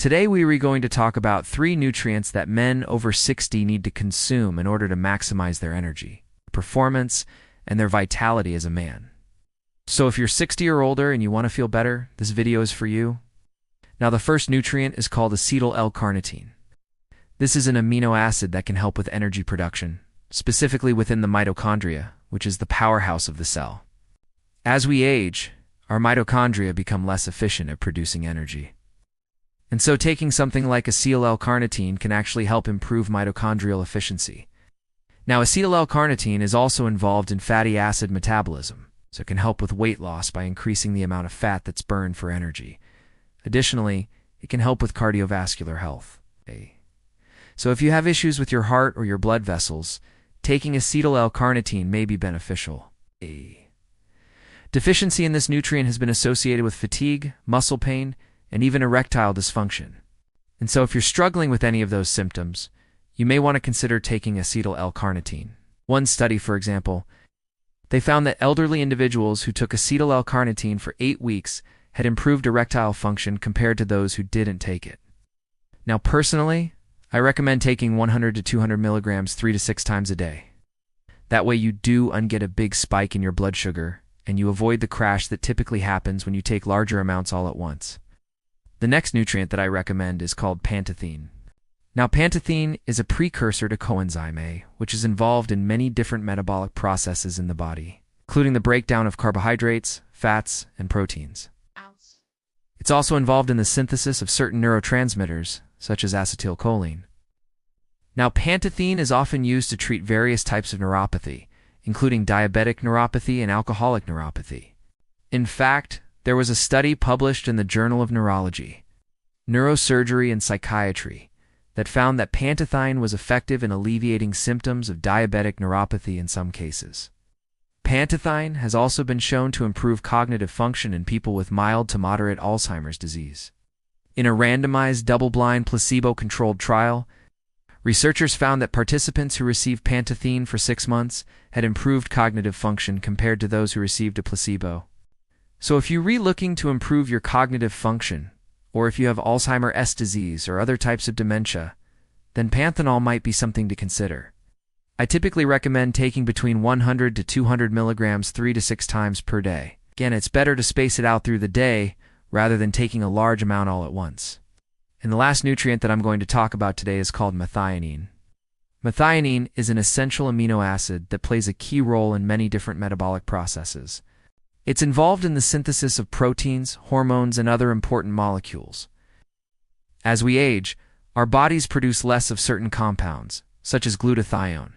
Today we are going to talk about 3 nutrients that men over 60 need to consume in order to maximize their energy, performance, and their vitality as a man. So if you're 60 or older and you want to feel better, this video is for you. Now the first nutrient is called acetyl L-carnitine. This is an amino acid that can help with energy production, specifically within the mitochondria, which is the powerhouse of the cell. As we age, our mitochondria become less efficient at producing energy. And so taking something like acetyl L-carnitine can actually help improve mitochondrial efficiency. Now acetyl L-carnitine is also involved in fatty acid metabolism, so it can help with weight loss by increasing the amount of fat that's burned for energy. Additionally, it can help with cardiovascular health. So if you have issues with your heart or your blood vessels, taking acetyl L-carnitine may be beneficial. Deficiency in this nutrient has been associated with fatigue, muscle pain, and even erectile dysfunction. And so if you're struggling with any of those symptoms, you may want to consider taking acetyl L-carnitine. One study, for example, they found that elderly individuals who took acetyl L-carnitine for 8 weeks had improved erectile function compared to those who didn't take it. Now personally, I recommend taking 100 to 200 milligrams 3 to 6 times a day. That way you do get a big spike in your blood sugar, and you avoid the crash that typically happens when you take larger amounts all at once. The next nutrient that I recommend is called pantethine. Now pantethine is a precursor to coenzyme A, which is involved in many different metabolic processes in the body, including the breakdown of carbohydrates, fats, and proteins. It's also involved in the synthesis of certain neurotransmitters, such as acetylcholine. Now pantethine is often used to treat various types of neuropathy, including diabetic neuropathy and alcoholic neuropathy. In fact, there was a study published in the Journal of Neurology, Neurosurgery and Psychiatry that found that pantethine was effective in alleviating symptoms of diabetic neuropathy in some cases. Pantethine has also been shown to improve cognitive function in people with mild to moderate Alzheimer's disease. In a randomized, double-blind, placebo-controlled trial, researchers found that participants who received pantethine for 6 months had improved cognitive function compared to those who received a placebo. So if you're looking to improve your cognitive function, or if you have Alzheimer's disease or other types of dementia, then panthenol might be something to consider. I typically recommend taking between 100 to 200 milligrams 3 to 6 times per day. Again, it's better to space it out through the day rather than taking a large amount all at once. And the last nutrient that I'm going to talk about today is called methionine. Methionine is an essential amino acid that plays a key role in many different metabolic processes. It's involved in the synthesis of proteins, hormones, and other important molecules. As we age, our bodies produce less of certain compounds, such as glutathione,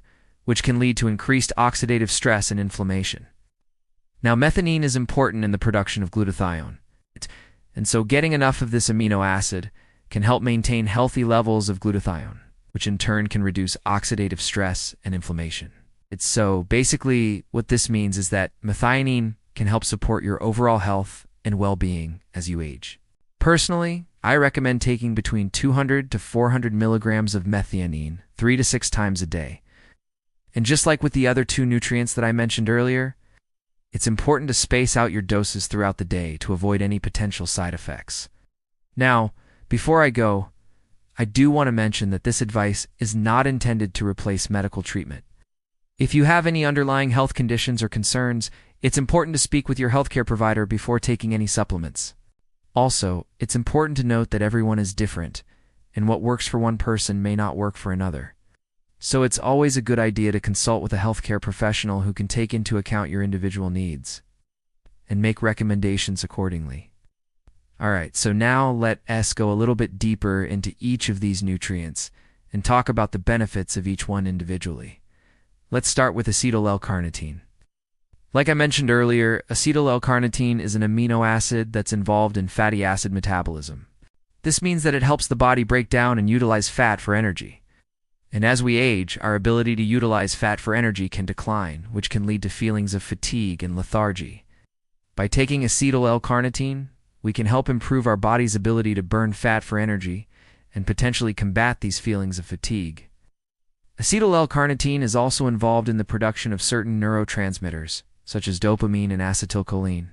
which can lead to increased oxidative stress and inflammation. Now, methionine is important in the production of glutathione, and so getting enough of this amino acid can help maintain healthy levels of glutathione, which in turn can reduce oxidative stress and inflammation. So basically what this means is that methionine can help support your overall health and well-being as you age. Personally, I recommend taking between 200 to 400 milligrams of methionine 3 to 6 times a day. And just like with the other 2 nutrients that I mentioned earlier, it's important to space out your doses throughout the day to avoid any potential side effects. Now, before I go, I do want to mention that this advice is not intended to replace medical treatment. If you have any underlying health conditions or concerns, it's important to speak with your healthcare provider before taking any supplements. Also, it's important to note that everyone is different, and what works for one person may not work for another. So it's always a good idea to consult with a healthcare professional who can take into account your individual needs and make recommendations accordingly. Alright, so now let us go a little bit deeper into each of these nutrients and talk about the benefits of each one individually. Let's start with acetyl L-carnitine. Like I mentioned earlier, acetyl L-carnitine is an amino acid that's involved in fatty acid metabolism. This means that it helps the body break down and utilize fat for energy. And as we age, our ability to utilize fat for energy can decline, which can lead to feelings of fatigue and lethargy. By taking acetyl L-carnitine, we can help improve our body's ability to burn fat for energy and potentially combat these feelings of fatigue. Acetyl L-carnitine is also involved in the production of certain neurotransmitters, such as dopamine and acetylcholine.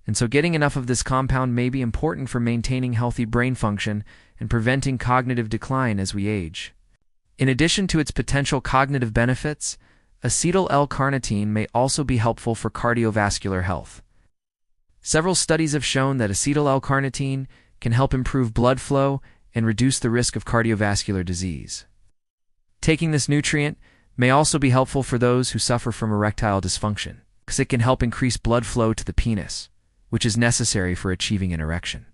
And so getting enough of this compound may be important for maintaining healthy brain function and preventing cognitive decline as we age. In addition to its potential cognitive benefits, acetyl L-carnitine may also be helpful for cardiovascular health. Several studies have shown that acetyl L-carnitine can help improve blood flow and reduce the risk of cardiovascular disease. Taking this nutrient may also be helpful for those who suffer from erectile dysfunction, because it can help increase blood flow to the penis, which is necessary for achieving an erection.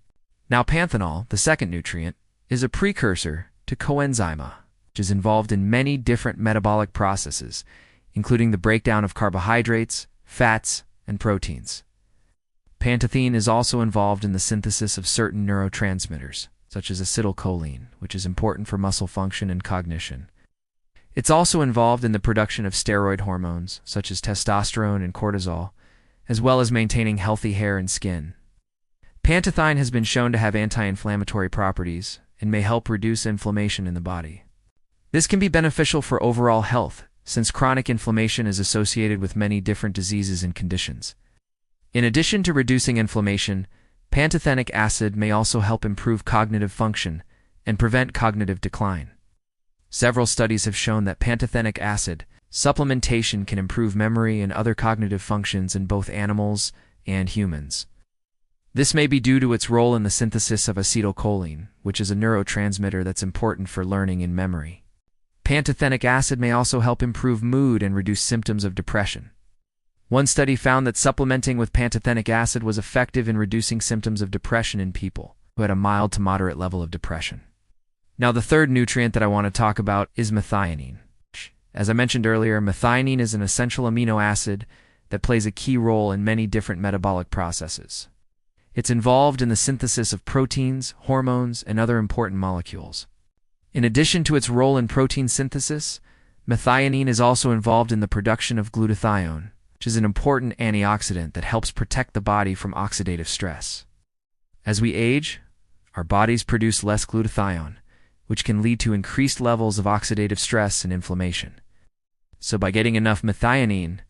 Now, panthenol, the second nutrient, is a precursor to coenzyma, which is involved in many different metabolic processes, including the breakdown of carbohydrates, fats, and proteins. Pantethine is also involved in the synthesis of certain neurotransmitters, such as acetylcholine, which is important for muscle function and cognition. It's also involved in the production of steroid hormones, such as testosterone and cortisol, as well as maintaining healthy hair and skin. Pantethine has been shown to have anti-inflammatory properties and may help reduce inflammation in the body. This can be beneficial for overall health, since chronic inflammation is associated with many different diseases and conditions. In addition to reducing inflammation, pantothenic acid may also help improve cognitive function and prevent cognitive decline. Several studies have shown that pantothenic acid supplementation can improve memory and other cognitive functions in both animals and humans. This may be due to its role in the synthesis of acetylcholine, which is a neurotransmitter that's important for learning and memory. Pantothenic acid may also help improve mood and reduce symptoms of depression. One study found that supplementing with pantothenic acid was effective in reducing symptoms of depression in people who had a mild to moderate level of depression. Now, the third nutrient that I want to talk about is methionine. As I mentioned earlier, methionine is an essential amino acid that plays a key role in many different metabolic processes. It's involved in the synthesis of proteins, hormones, and other important molecules. In addition to its role in protein synthesis, methionine is also involved in the production of glutathione, which is an important antioxidant that helps protect the body from oxidative stress. As we age, our bodies produce less glutathione, which can lead to increased levels of oxidative stress and inflammation. So by getting enough methionine,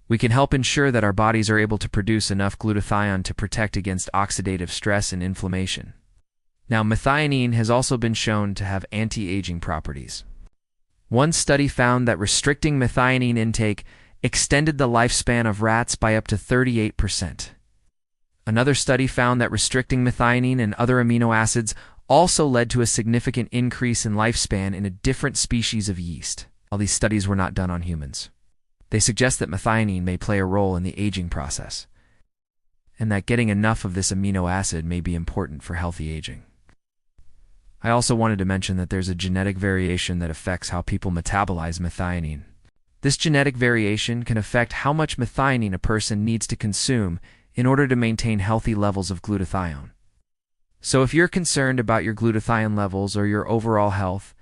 we can help ensure that our bodies are able to produce enough glutathione to protect against oxidative stress and inflammation. Now, methionine has also been shown to have anti-aging properties. One study found that restricting methionine intake extended the lifespan of rats by up to 38%. Another study found that restricting methionine and other amino acids also led to a significant increase in lifespan in a different species of yeast. All these studies were not done on humans. They suggest that methionine may play a role in the aging process, and that getting enough of this amino acid may be important for healthy aging. I also wanted to mention that there's a genetic variation that affects how people metabolize methionine. This genetic variation can affect how much methionine a person needs to consume in order to maintain healthy levels of glutathione. So if you're concerned about your glutathione levels or your overall health,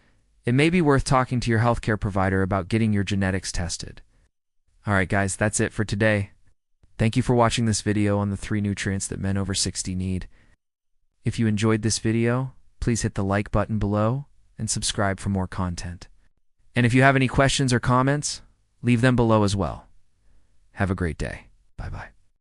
it may be worth talking to your healthcare provider about getting your genetics tested. Alright guys, that's it for today. Thank you for watching this video on the 3 nutrients that men over 60 need. If you enjoyed this video, please hit the like button below and subscribe for more content. And if you have any questions or comments, leave them below as well. Have a great day. Bye-bye.